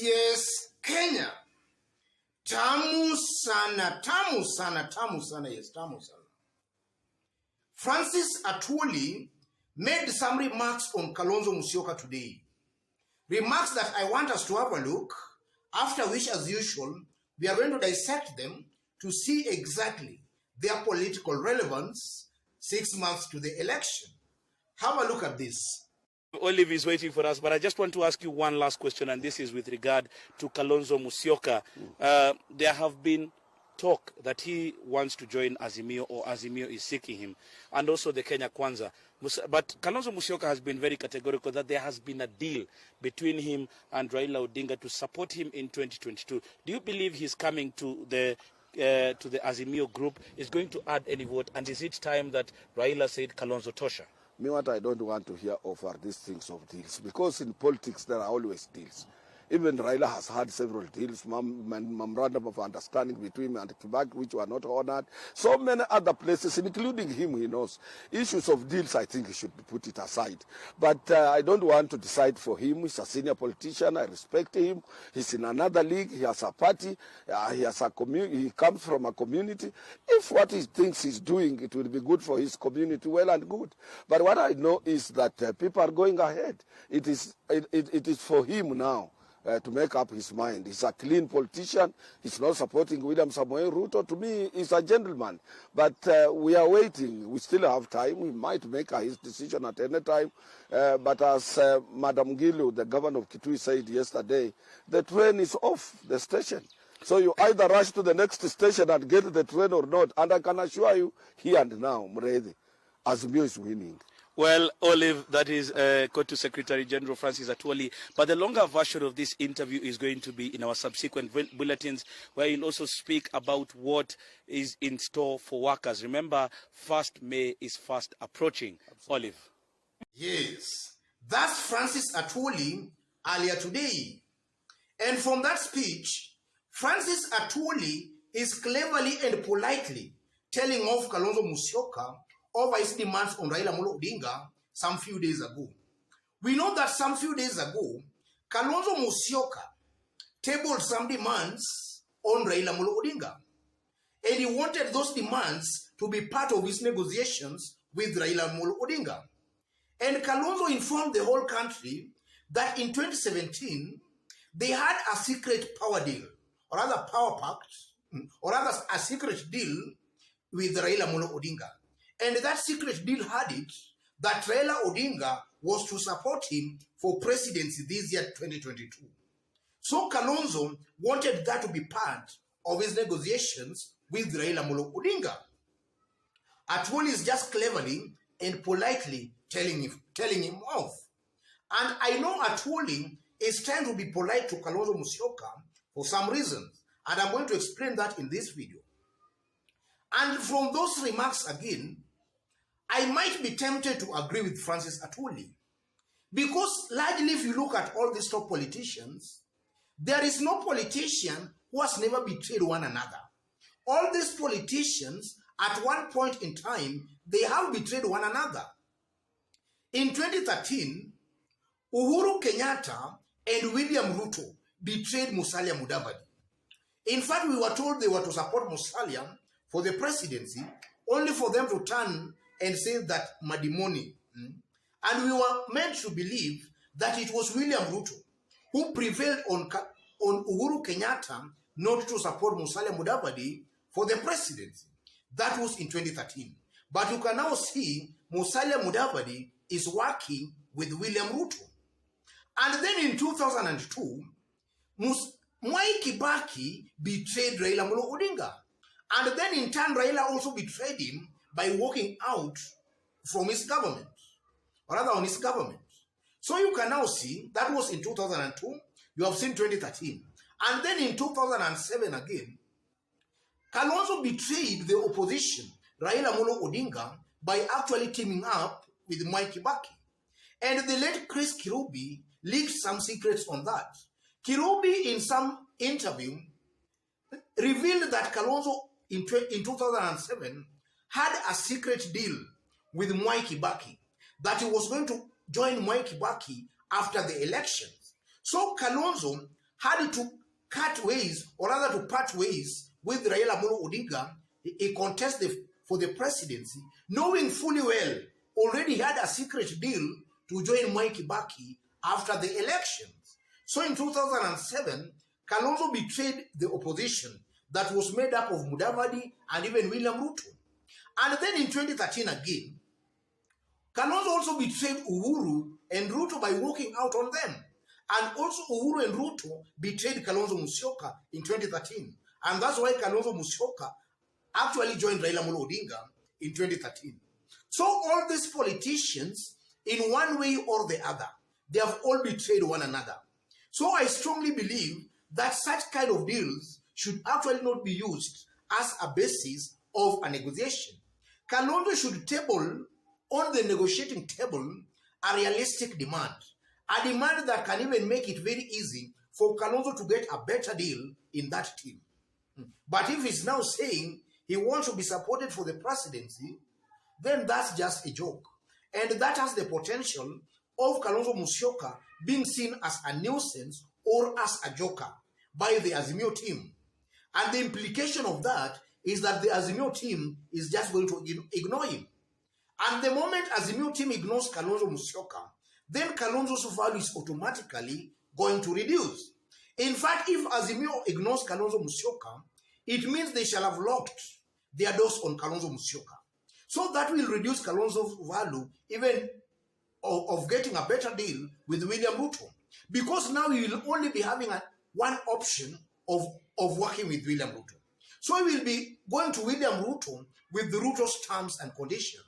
Yes, Kenya. Tamu sana, yes, tamu sana. Francis Atwoli made some remarks on Kalonzo Musyoka today. Remarks that I want us to have a look, after which, as usual, we are going to dissect them to see exactly their political relevance 6 months to the election. Have a look at this. Olive is waiting for us, but I just want to ask you one last question, and this is with regard to Kalonzo Musyoka. There have been talk that he wants to join Azimio, or Azimio is seeking him, and also the Kenya Kwanza. But Kalonzo Musyoka has been very categorical that there has been a deal between him and Raila Odinga to support him in 2022. Do you believe he's coming to the Azimio group, is going to add any vote, and is it time that Raila said Kalonzo Tosha? Me, what I don't want to hear of are these things of deals, because in politics there are always deals. Even Raila has had several deals, memorandum of understanding between him and Kibaki, which were not honored. So many other places, including him, he knows. Issues of deals, I think he should put it aside. But I don't want to decide for him. He's a senior politician. I respect him. He's in another league. He has a party. He has a community. He comes from a community. If what he thinks he's doing, it will be good for his community, well and good. But what I know is that people are going ahead. It is for him now. To make up his mind. He's a clean politician. He's not supporting William Samoei Ruto. To me, he's a gentleman. But we are waiting. We still have time. We might make his decision at any time. But as Madam Gilu, the governor of Kitui, said yesterday, the train is off the station. So you either rush to the next station and get the train or not. And I can assure you, here and now, Mredi, Azimio is winning. Well, Olive, that is Kotu Secretary General Francis Atwoli. But the longer version of this interview is going to be in our subsequent bulletins, where he'll also speak about what is in store for workers. Remember, 1st May is fast approaching. Olive. Yes, that's Francis Atwoli earlier today. And from that speech, Francis Atwoli is cleverly and politely telling off Kalonzo Musyoka over his demands on Raila Odinga some few days ago. We know that some few days ago, Kalonzo Musyoka tabled some demands on Raila Odinga. And he wanted those demands to be part of his negotiations with Raila Odinga. And Kalonzo informed the whole country that in 2017, they had a secret power deal, or rather power pact, or rather a secret deal with Raila Odinga. And that secret deal had it that Raila Odinga was to support him for presidency this year, 2022. So Kalonzo wanted that to be part of his negotiations with Raila Odinga. Atwoli is just cleverly and politely telling him off. And I know Atwoli is trying to be polite to Kalonzo Musyoka for some reasons. And I'm going to explain that in this video. And from those remarks again, I might be tempted to agree with Francis Atwoli. Because largely if you look at all these top politicians, there is no politician who has never betrayed one another. All these politicians, at one point in time, they have betrayed one another. In 2013, Uhuru Kenyatta and William Ruto betrayed Musalia Mudavadi. In fact, we were told they were to support Musalia for the presidency, only for them to turn and say that Madimoni. And we were meant to believe that it was William Ruto who prevailed on Uhuru Kenyatta not to support Musalia Mudavadi for the presidency. That was in 2013. But you can now see Musalia Mudavadi is working with William Ruto. And then in 2002, Mwai Kibaki betrayed Raila Odinga. And then in turn, Raila also betrayed him by walking out from his government, or rather on his government. So you can now see, that was in 2002, you have seen 2013. And then in 2007 again, Kalonzo betrayed the opposition, Raila Odinga, by actually teaming up with Mwai Kibaki. And the late Chris Kirubi leaked some secrets on that. Kirubi, in some interview, revealed that Kalonzo in 2007 had a secret deal with Mwai Kibaki, that he was going to join Mwai Kibaki after the elections. So Kalonzo had to cut ways, or rather to part ways with Raila Amolo Odinga, he contested for the presidency, knowing fully well already had a secret deal to join Mwai Kibaki after the elections. So in 2007, Kalonzo betrayed the opposition that was made up of Mudavadi and even William Ruto. And then in 2013 again, Kalonzo also betrayed Uhuru and Ruto by walking out on them. And also Uhuru and Ruto betrayed Kalonzo Musyoka in 2013. And that's why Kalonzo Musyoka actually joined Raila Amolo Odinga in 2013. So all these politicians, in one way or the other, they have all betrayed one another. So I strongly believe that such kind of deals should actually not be used as a basis of a negotiation. Kalonzo should table on the negotiating table a realistic demand, a demand that can even make it very easy for Kalonzo to get a better deal in that team. But if he's now saying he wants to be supported for the presidency, then that's just a joke. And that has the potential of Kalonzo Musyoka being seen as a nuisance or as a joker by the Azimio team. And the implication of that is that the Azimio team is just going to ignore him. And the moment Azimio team ignores Kalonzo Musyoka, then Kalonzo's value is automatically going to reduce. In fact, if Azimio ignores Kalonzo Musyoka, it means they shall have locked their doors on Kalonzo Musyoka. So that will reduce Kalonzo's value even of getting a better deal with William Ruto. Because now he will only be having one option of working with William Ruto. So he will be going to William Ruto with the Ruto's terms and conditions.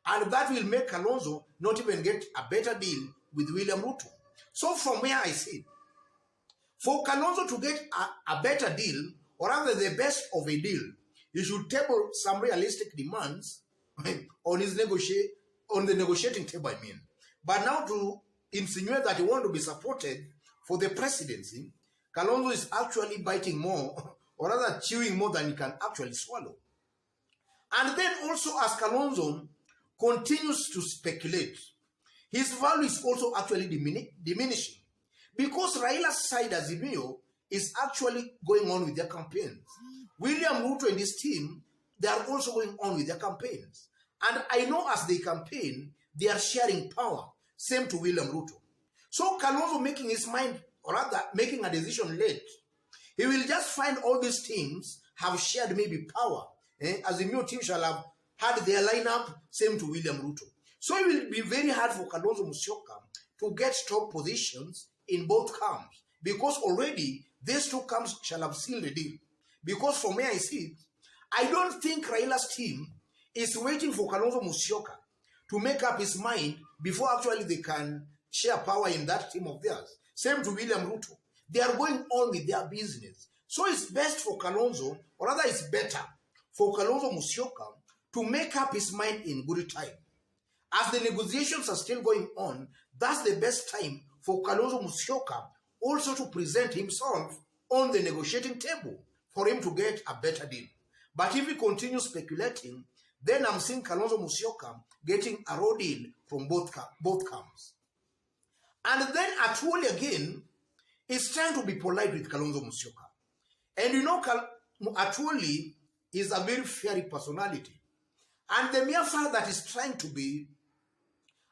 And that will make Kalonzo not even get a better deal with William Ruto. So from where I see, for Kalonzo to get a better deal, or rather the best of a deal, he should table some realistic demands on the negotiating table, I mean. But now to insinuate that he wants to be supported for the presidency, Kalonzo is actually biting more, or rather chewing more than he can actually swallow. And then also as Kalonzo continues to speculate, his value is also actually diminishing. Because Raila's side, Azimio, is actually going on with their campaigns. William Ruto and his team, they are also going on with their campaigns. And I know as they campaign, they are sharing power, same to William Ruto. So Kalonzo making his mind, or rather making a decision late, he will just find all these teams have shared maybe power. As the new team shall have had their lineup, same to William Ruto. So it will be very hard for Kalonzo Musyoka to get top positions in both camps, because already these two camps shall have sealed the deal. Because from where I see, I don't think Raila's team is waiting for Kalonzo Musyoka to make up his mind before actually they can share power in that team of theirs. Same to William Ruto. They are going on with their business. So it's best for Kalonzo, or rather it's better for Kalonzo Musyoka to make up his mind in good time. As the negotiations are still going on, that's the best time for Kalonzo Musyoka also to present himself on the negotiating table for him to get a better deal. But if he continues speculating, then I'm seeing Kalonzo Musyoka getting a raw deal from both camps. And then Atwoli again is trying to be polite with Kalonzo Musyoka. And you know, Atwoli is a very fiery personality. And the mere fact that he's trying to be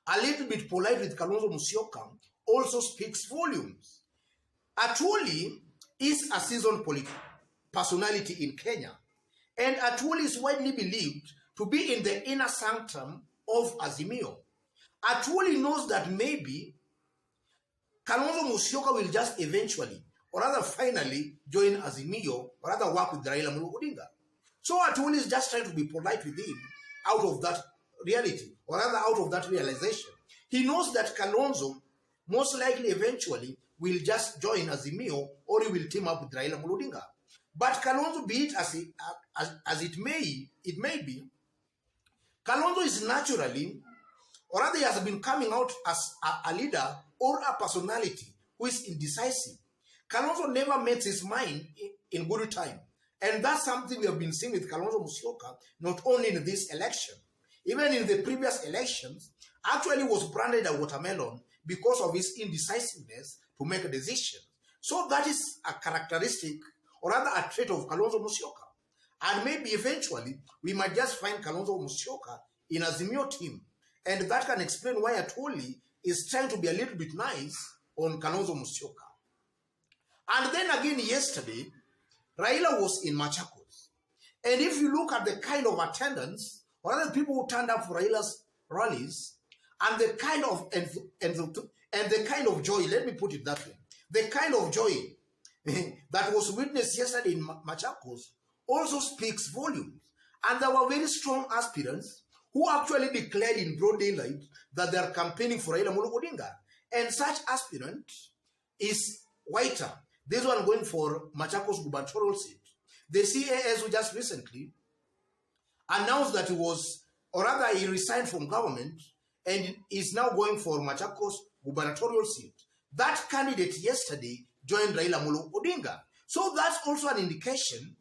a little bit polite with Kalonzo Musyoka also speaks volumes. Atwoli is a seasoned personality in Kenya. And Atwoli is widely believed to be in the inner sanctum of Azimio. Atwoli knows that maybe Kalonzo Musyoka will just eventually, or rather finally, join Azimio, or rather work with Raila Amolo Odinga. So Atwoli is just trying to be polite with him out of that reality, or rather out of that realization. He knows that Kalonzo most likely eventually will just join Azimio, or he will team up with Raila Amolo Odinga. But Kalonzo, be it as it may be, Kalonzo is naturally, or rather he has been coming out as a leader or a personality who is indecisive. Kalonzo never makes his mind in good time. And that's something we have been seeing with Kalonzo Musyoka, not only in this election. Even in the previous elections, actually was branded a watermelon because of his indecisiveness to make a decision. So that is a characteristic, or rather a trait of Kalonzo Musyoka. And maybe eventually, we might just find Kalonzo Musyoka in Azimio team. And that can explain why Atwoli is trying to be a little bit nice on Kalonzo Musyoka. And then again yesterday, Raila was in Machakos. And if you look at the kind of attendance, or other people who turned up for Raila's rallies, and the kind of joy, let me put it that way, the kind of joy that was witnessed yesterday in Machakos also speaks volumes. And there were very strong aspirants who actually declared in broad daylight that they are campaigning for Raila Amolo Odinga. And such aspirant is Whiter. This one going for Machakos gubernatorial seat. The CAS who just recently announced that he was, or rather he resigned from government and is now going for Machakos gubernatorial seat. That candidate yesterday joined Raila Amolo Odinga. So that's also an indication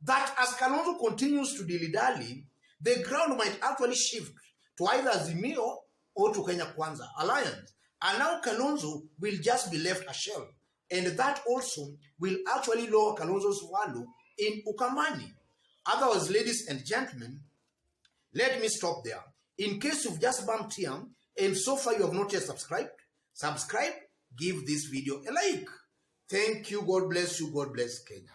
that as Kalonzo continues to dilly-dally, the ground might actually shift to either Azimio or to Kenya Kwanza alliance. And now Kalonzo will just be left a shell. And that also will actually lower Kalonzo's value in Ukambani. Otherwise, ladies and gentlemen, let me stop there. In case you've just bumped here, and so far you have not yet subscribe, give this video a like. Thank you. God bless you. God bless Kenya.